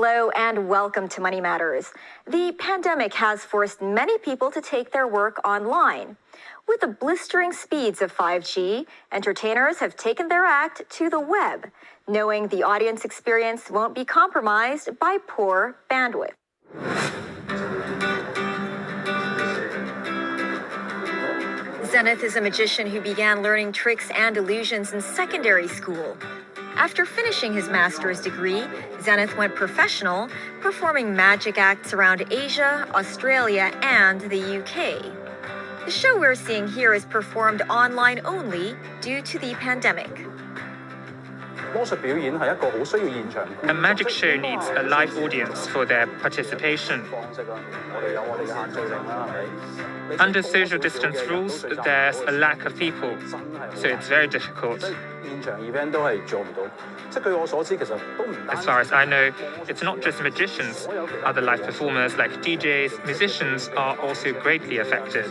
Hello and welcome to Money Matters. The pandemic has forced many people to take their work online. With the blistering speeds of 5G, entertainers have taken their act to the web, knowing the audience experience won't be compromised by poor bandwidth. Zenith is a magician who began learning tricks and illusions in secondary school. After finishing his master's degree, Zenith went professional, performing magic acts around Asia, Australia, and the UK. The show we're seeing here is performed online only due to the pandemic. A magic show needs a live audience for their participation. Under social distance rules, there's a lack of people, so it's very difficult. As far as I know, it's not just magicians. Other live performers like DJs, musicians are also greatly affected.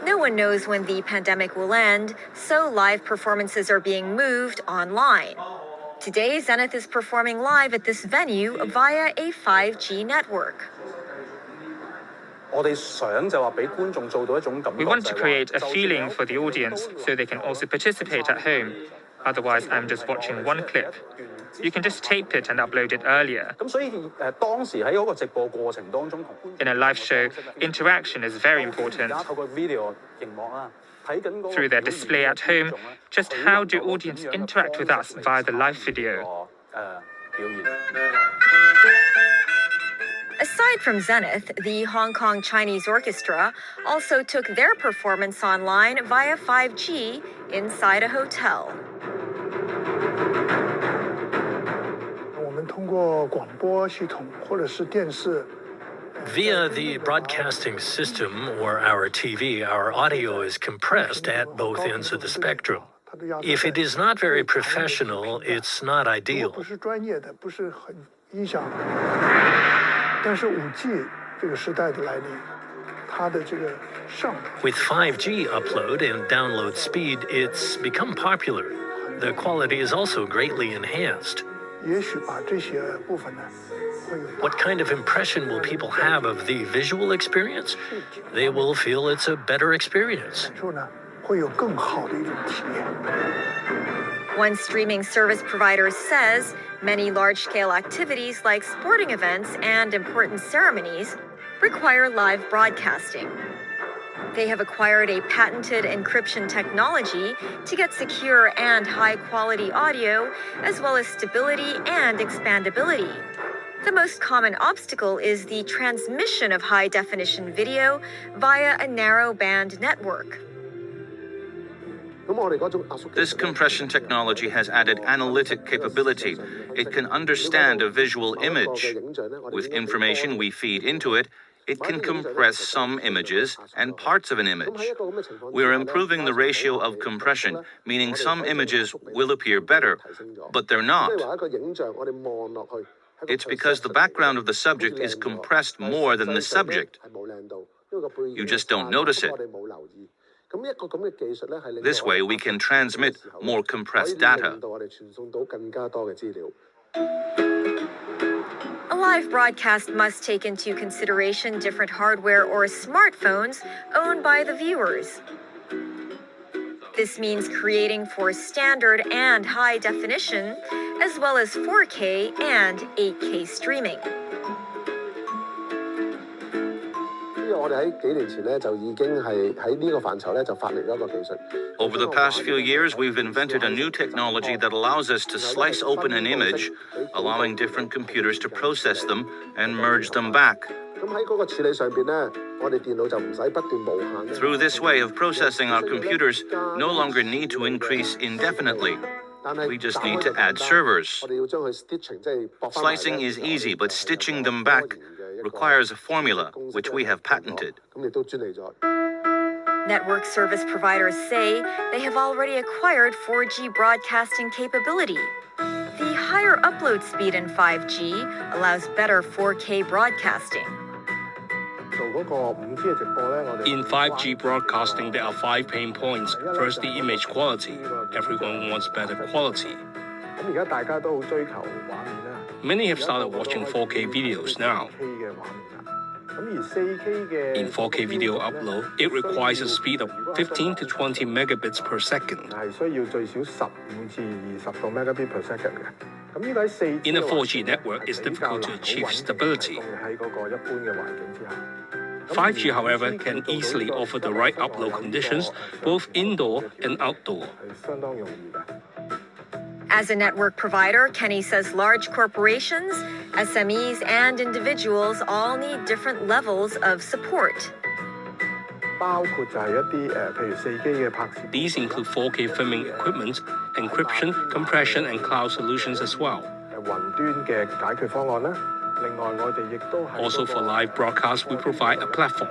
No one knows when the pandemic will end, so live performances are being moved online. Today, Zenith is performing live at this venue via a 5G network. We want to create a feeling for the audience so they can also participate at home. Otherwise, I'm just watching one clip. You can just tape it and upload it earlier. In a live show, interaction is very important. Through their display at home, just how do audience interact with us via the live video? Aside from Zenith, the Hong Kong Chinese Orchestra also took their performance online via 5G inside a hotel. Via the broadcasting system or our TV, our audio is compressed at both ends of the spectrum. If it is not very professional, it's not ideal. With 5G upload and download speed, it's become popular. The quality is also greatly enhanced. What kind of impression will people have of the visual experience? They will feel it's a better experience. One streaming service provider says many large-scale activities like sporting events and important ceremonies require live broadcasting. They have acquired a patented encryption technology to get secure and high-quality audio, as well as stability and expandability. The most common obstacle is the transmission of high-definition video via a narrow-band network. This compression technology has added analytic capability. It can understand a visual image. With information we feed into it, it can compress some images and parts of an image. We're improving the ratio of compression, meaning some images will appear better, but they're not. It's because the background of the subject is compressed more than the subject. You just don't notice it. This way, we can transmit more compressed data. A live broadcast must take into consideration different hardware or smartphones owned by the viewers. This means creating for standard and high definition, as well as 4K and 8K streaming. Over the past few years, we've invented a new technology that allows us to slice open an image, allowing different computers to process them and merge them back. Through this way of processing, our computers no longer need to increase indefinitely. We just need to add servers. Slicing is easy, but stitching them back requires a formula, which we have patented. Network service providers say they have already acquired 4G broadcasting capability. The higher upload speed in 5G allows better 4K broadcasting. In 5G broadcasting, there are 5 pain points. First, the image quality. Everyone wants better quality. Many have started watching 4K videos now. In 4K video upload, it requires a speed of 15 to 20 megabits per second. In a 4G network, it's difficult to achieve stability. 5G, however, can easily offer the right upload conditions, both indoor and outdoor. As a network provider, Kenny says large corporations, SMEs, and individuals all need different levels of support. These include 4K filming equipment, encryption, compression, and cloud solutions as well. Also, for live broadcast, we provide a platform.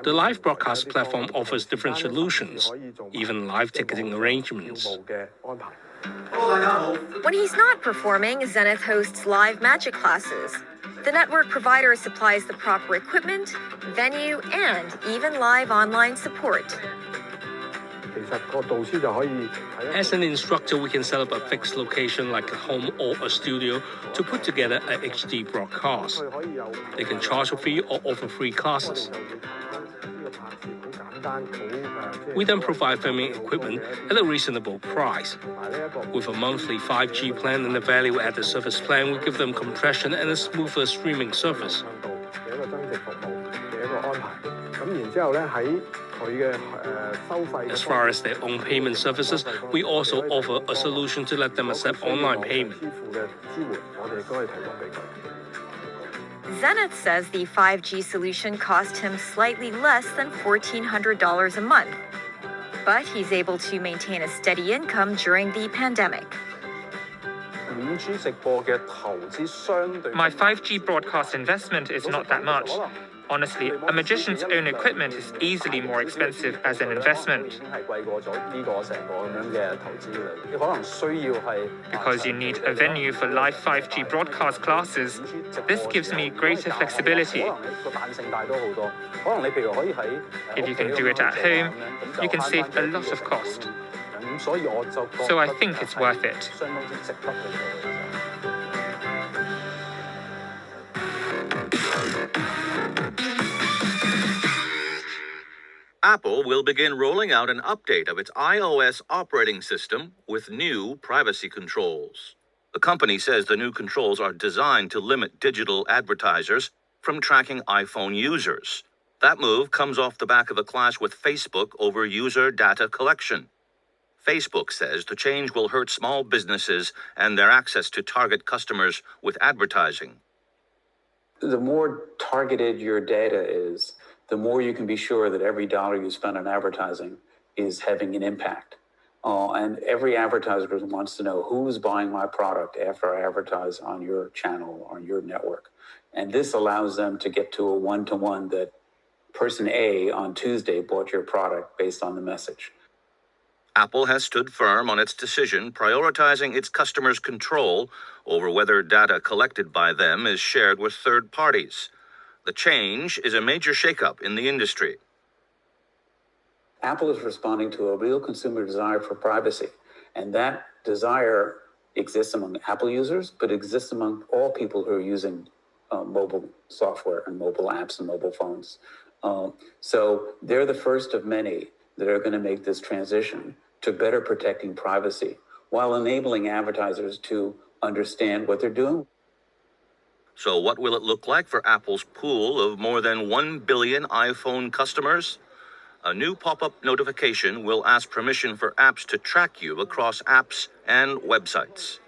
The live broadcast platform offers different solutions, even live ticketing arrangements. When he's not performing, Zenith hosts live magic classes. The network provider supplies the proper equipment, venue, and even live online support. As an instructor, we can set up a fixed location like a home or a studio to put together a HD broadcast. They can charge a fee or offer free classes. We then provide filming equipment at a reasonable price. With a monthly 5G plan and a value-added service plan, we give them compression and a smoother streaming service. As far as their own payment services, we also offer a solution to let them accept online payment. Zenith says the 5G solution cost him slightly less than $1,400 a month, but he's able to maintain a steady income during the pandemic. My 5G broadcast investment is not that much. Honestly, a magician's own equipment is easily more expensive as an investment. Because you need a venue for live 5G broadcast classes, this gives me greater flexibility. If you can do it at home, you can save a lot of cost. So I think it's worth it. Apple will begin rolling out an update of its iOS operating system with new privacy controls. The company says the new controls are designed to limit digital advertisers from tracking iPhone users. That move comes off the back of a clash with Facebook over user data collection. Facebook says the change will hurt small businesses and their access to target customers with advertising. The more targeted your data is, the more you can be sure that every dollar you spend on advertising is having an impact. And every advertiser wants to know who's buying my product after I advertise on your channel or on your network. And this allows them to get to a one-to-one that person A on Tuesday bought your product based on the message. Apple has stood firm on its decision, prioritizing its customers' control over whether data collected by them is shared with third parties. The change is a major shakeup in the industry. Apple is responding to a real consumer desire for privacy, and that desire exists among Apple users, but exists among all people who are using mobile software and mobile apps and mobile phones. So they're the first of many that are going to make this transition to better protecting privacy while enabling advertisers to understand what they're doing. So what will it look like for Apple's pool of more than 1 billion iPhone customers? A new pop-up notification will ask permission for apps to track you across apps and websites.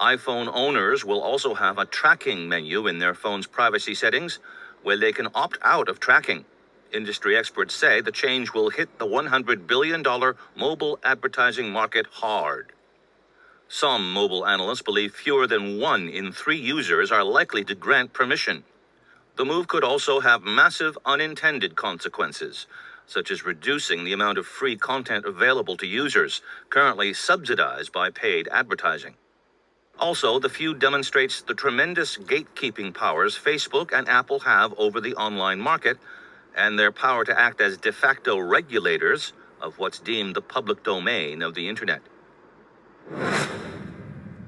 iPhone owners will also have a tracking menu in their phone's privacy settings where they can opt out of tracking. Industry experts say the change will hit the $100 billion mobile advertising market hard. Some mobile analysts believe fewer than 1 in 3 users are likely to grant permission. The move could also have massive unintended consequences, such as reducing the amount of free content available to users, currently subsidized by paid advertising. Also, the feud demonstrates the tremendous gatekeeping powers Facebook and Apple have over the online market and their power to act as de facto regulators of what's deemed the public domain of the internet.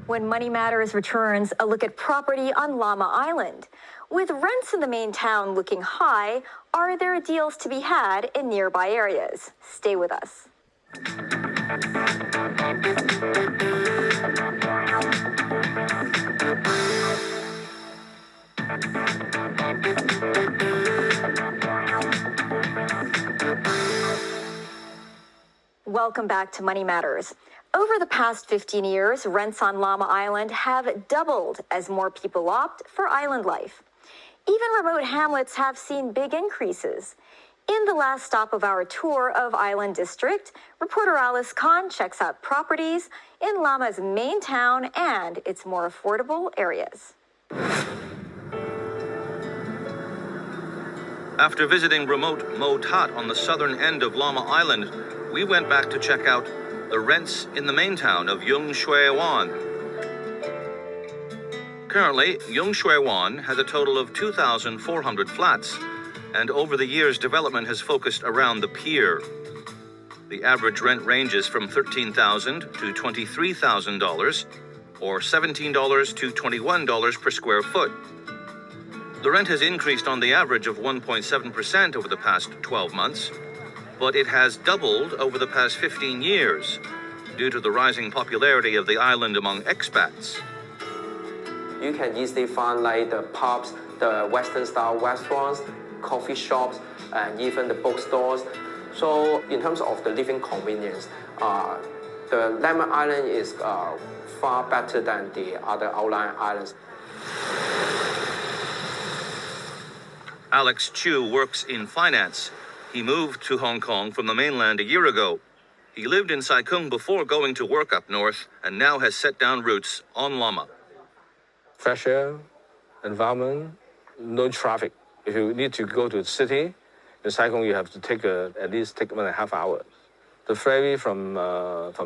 When Money Matters returns, a look at property on Lamma Island. With rents in the main town looking high, are there deals to be had in nearby areas? Stay with us. Welcome back to Money Matters. Over the past 15 years, rents on Lamma Island have doubled as more people opt for island life. Even remote hamlets have seen big increases. In the last stop of our tour of Island District, reporter Alice Kahn checks out properties in Lamma's main town and its more affordable areas. After visiting remote Mo Tat on the southern end of Lamma Island, we went back to check out the rents in the main town of Yung Shue Wan. Currently, Yung Shue Wan has a total of 2,400 flats, and over the years, development has focused around the pier. The average rent ranges from $13,000 to $23,000, or $17 to $21 per square foot. The rent has increased on the average of 1.7% over the past 12 months, but it has doubled over the past 15 years due to the rising popularity of the island among expats. You can easily find like the pubs, the Western-style restaurants, coffee shops, and even the bookstores. So in terms of the living convenience, the Lamma Island is far better than the other outlying islands. Alex Chu works in finance. He moved to Hong Kong from the mainland a year ago. He lived in Sai Kung before going to work up north and now has set down roots on Lamma. Fresh air, environment, no traffic. If you need to go to the city, in Sai Kung you have to take at least 1.5 hours. The ferry from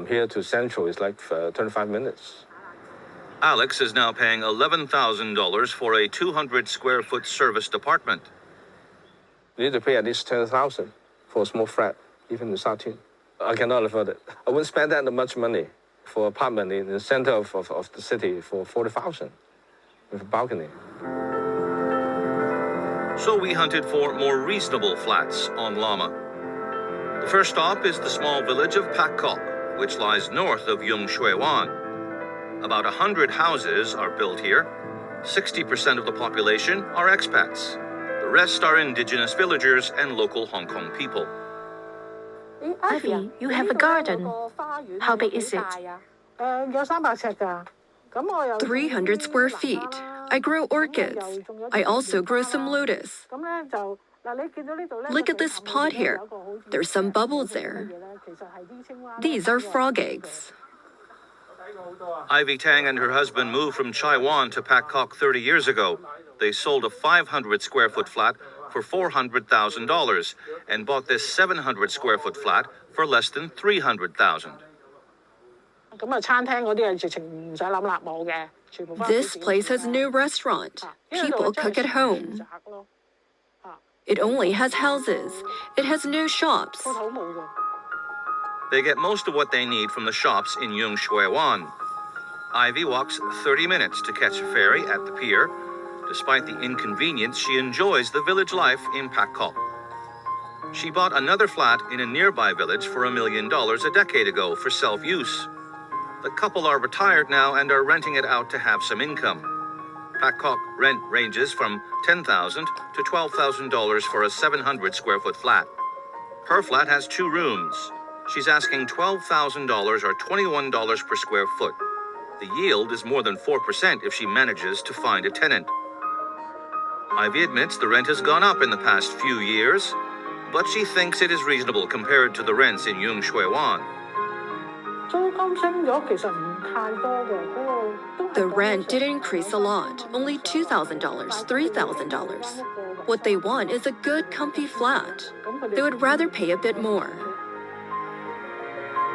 here to Central is like 25 minutes. Alex is now paying $11,000 for a 200 square foot serviced apartment. You need to pay at least 10,000 for a small flat, even in Sa-Tin. I cannot afford it. I wouldn't spend that much money for an apartment in the center of the city for 40,000 with a balcony. So we hunted for more reasonable flats on Lamma. The first stop is the small village of Pak Kok, which lies north of Yung Shue Wan. About 100 houses are built here. 60% of the population are expats. The rest are indigenous villagers and local Hong Kong people. Ivy, you have a garden. How big is it? 300 square feet. I grow orchids. I also grow some lotus. Look at this pot here. There's some bubbles there. These are frog eggs. Ivy Tang and her husband moved from Chai Wan to Pak Kok 30 years ago. They sold a 500 square foot flat for $400,000 and bought this 700 square foot flat for less than $300,000. This place has no restaurant. People cook at home. It only has houses. It has no shops. They get most of what they need from the shops in Yung Shue Wan. Ivy walks 30 minutes to catch a ferry at the pier. Despite the inconvenience, she enjoys the village life in Pak Kok. She bought another flat in a nearby village for $1 million a decade ago for self-use. The couple are retired now and are renting it out to have some income. Pak Kok rent ranges from $10,000 to $12,000 for a 700 square foot flat. Her flat has 2 rooms. She's asking $12,000 or $21 per square foot. The yield is more than 4% if she manages to find a tenant. Ivy admits the rent has gone up in the past few years, but she thinks it is reasonable compared to the rents in Yung Shue Wan. The rent did increase a lot, only $2,000, $3,000. What they want is a good, comfy flat. They would rather pay a bit more.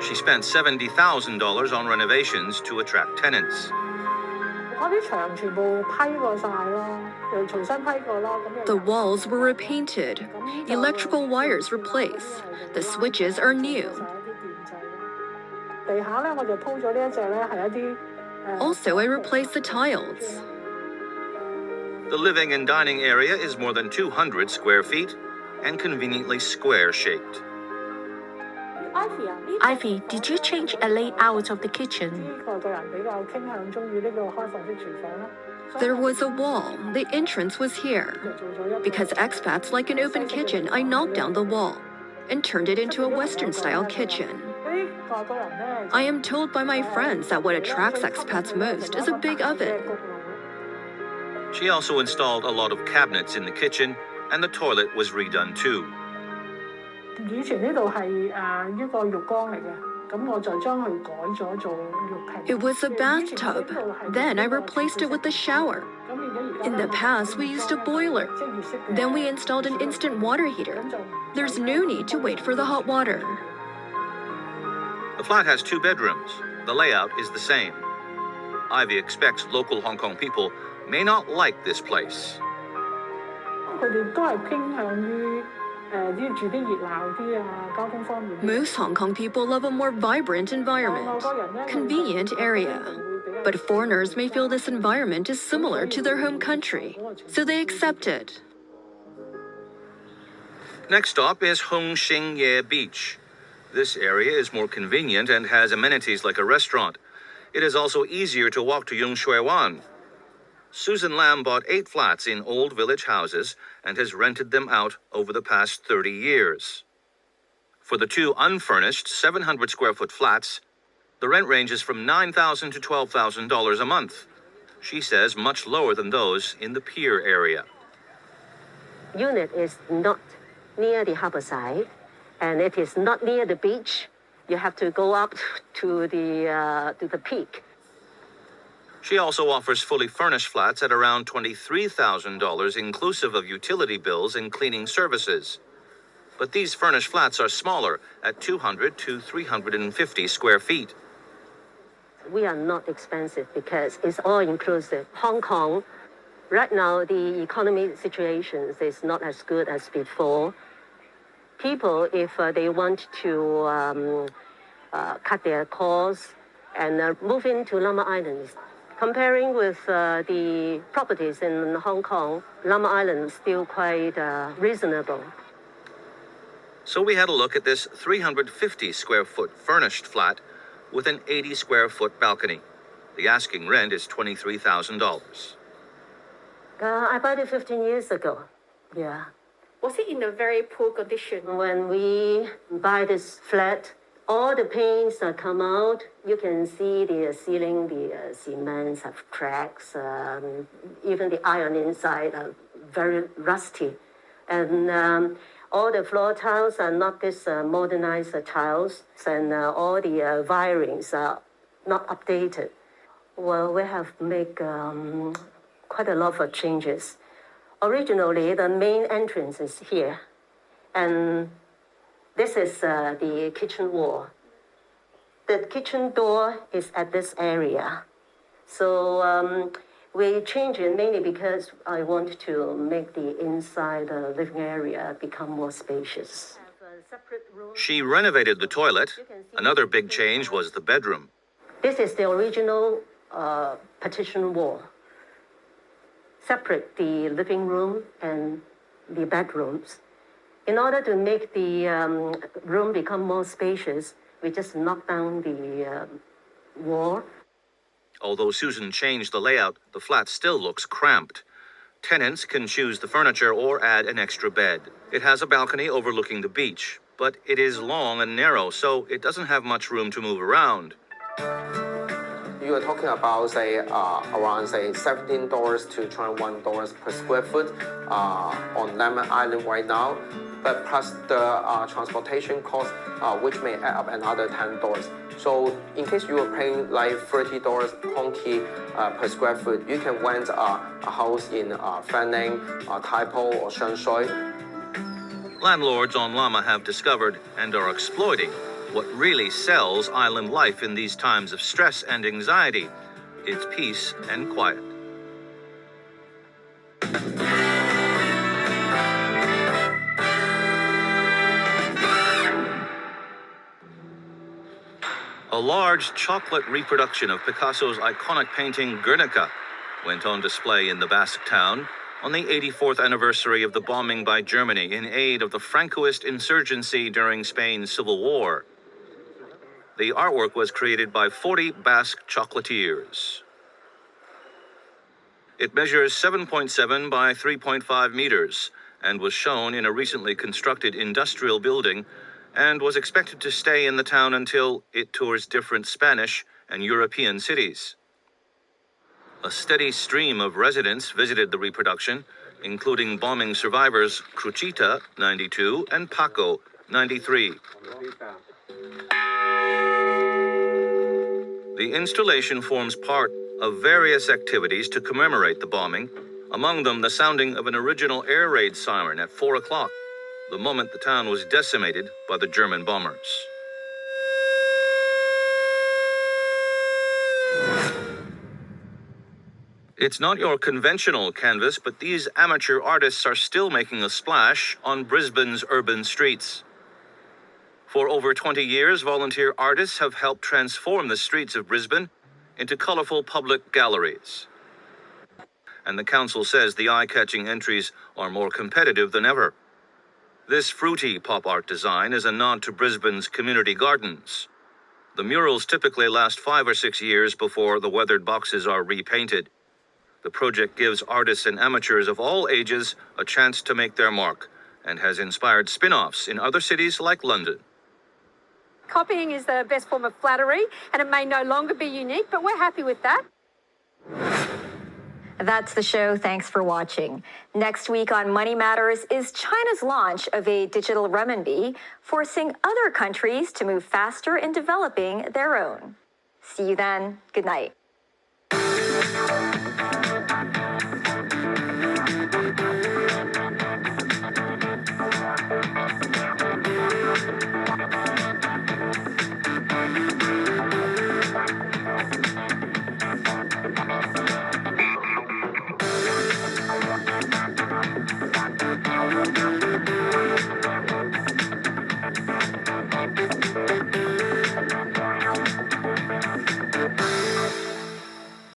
She spent $70,000 on renovations to attract tenants. The walls were repainted, electrical wires replaced, the switches are new. Also, I replaced the tiles. The living and dining area is more than 200 square feet and conveniently square-shaped. Ivy, did you change a layout of the kitchen? There was a wall. The entrance was here. Because expats like an open kitchen, I knocked down the wall and turned it into a Western-style kitchen. I am told by my friends that what attracts expats most is a big oven. She also installed a lot of cabinets in the kitchen, and the toilet was redone too. It was a bathtub. Then I replaced it with a shower. In the past, we used a boiler. Then we installed an instant water heater. There's no need to wait for the hot water. The flat has 2 bedrooms. The layout is the same. Ivy expects local Hong Kong people may not like this place. Most Hong Kong people love a more vibrant environment, convenient area. But foreigners may feel this environment is similar to their home country, so they accept it. Next stop is Hung Shing Ye Beach. This area is more convenient and has amenities like a restaurant. It is also easier to walk to Yung Shui Wan. Susan Lam bought 8 flats in old village houses and has rented them out over the past 30 years. For the 2 unfurnished 700 square foot flats, the rent ranges from $9,000 to $12,000 a month. She says much lower than those in the Pier area. Unit is not near the harbor side, and it is not near the beach. You have to go up to the peak. She also offers fully furnished flats at around $23,000 inclusive of utility bills and cleaning services. But these furnished flats are smaller at 200 to 350 square feet. We are not expensive because it's all inclusive. Hong Kong, right now the economy situation is not as good as before. People, if they want to cut their costs and move into Lamma Island, comparing with the properties in Hong Kong, Lamma Island is still quite reasonable. So we had a look at this 350 square foot furnished flat with an 80 square foot balcony. The asking rent is $23,000. I bought it 15 years ago. Yeah. Was it in a very poor condition? When we buy this flat, all the paints that come out, you can see the ceiling, the cements have cracks. Even the iron inside are very rusty. And all the floor tiles are not this modernized tiles, and all the wirings are not updated. Well, we have made quite a lot of changes. Originally, the main entrance is here, and this is the kitchen wall. The kitchen door is at this area. So we changed it mainly because I want to make the inside living area become more spacious. She renovated the toilet. Another big change was the bedroom. This is the original partition wall. Separate the living room and the bedrooms. In order to make the room become more spacious, we just knock down the wall. Although Susan changed the layout, the flat still looks cramped. Tenants can choose the furniture or add an extra bed. It has a balcony overlooking the beach, but it is long and narrow, so it doesn't have much room to move around. You are talking about, say, around, say, $17 to $21 per square foot on Lamma Island right now, but plus the transportation cost, which may add up another $10. So in case you are paying like $30 Hong Kong per square foot, you can rent a house in Fanning, Tai Po, or Shan Shui. Landlords on Lamma have discovered and are exploiting what really sells island life in these times of stress and anxiety. It's peace and quiet. A large chocolate reproduction of Picasso's iconic painting Guernica went on display in the Basque town on the 84th anniversary of the bombing by Germany in aid of the Francoist insurgency during Spain's civil war. The artwork was created by 40 Basque chocolatiers. It measures 7.7 by 3.5 meters and was shown in a recently constructed industrial building and was expected to stay in the town until it tours different Spanish and European cities. A steady stream of residents visited the reproduction, including bombing survivors Cruchita, 92, and Paco, 93. The installation forms part of various activities to commemorate the bombing, among them the sounding of an original air raid siren at 4 o'clock, the moment the town was decimated by the German bombers. It's not your conventional canvas, but these amateur artists are still making a splash on Brisbane's urban streets. For over 20 years, volunteer artists have helped transform the streets of Brisbane into colourful public galleries. And the council says the eye-catching entries are more competitive than ever. This fruity pop art design is a nod to Brisbane's community gardens. The murals typically last 5 or 6 years before the weathered boxes are repainted. The project gives artists and amateurs of all ages a chance to make their mark and has inspired spin-offs in other cities like London. Copying is the best form of flattery, and it may no longer be unique, but we're happy with that. That's the show. Thanks for watching. Next week on Money Matters is China's launch of a digital renminbi, forcing other countries to move faster in developing their own. See you then. Good night.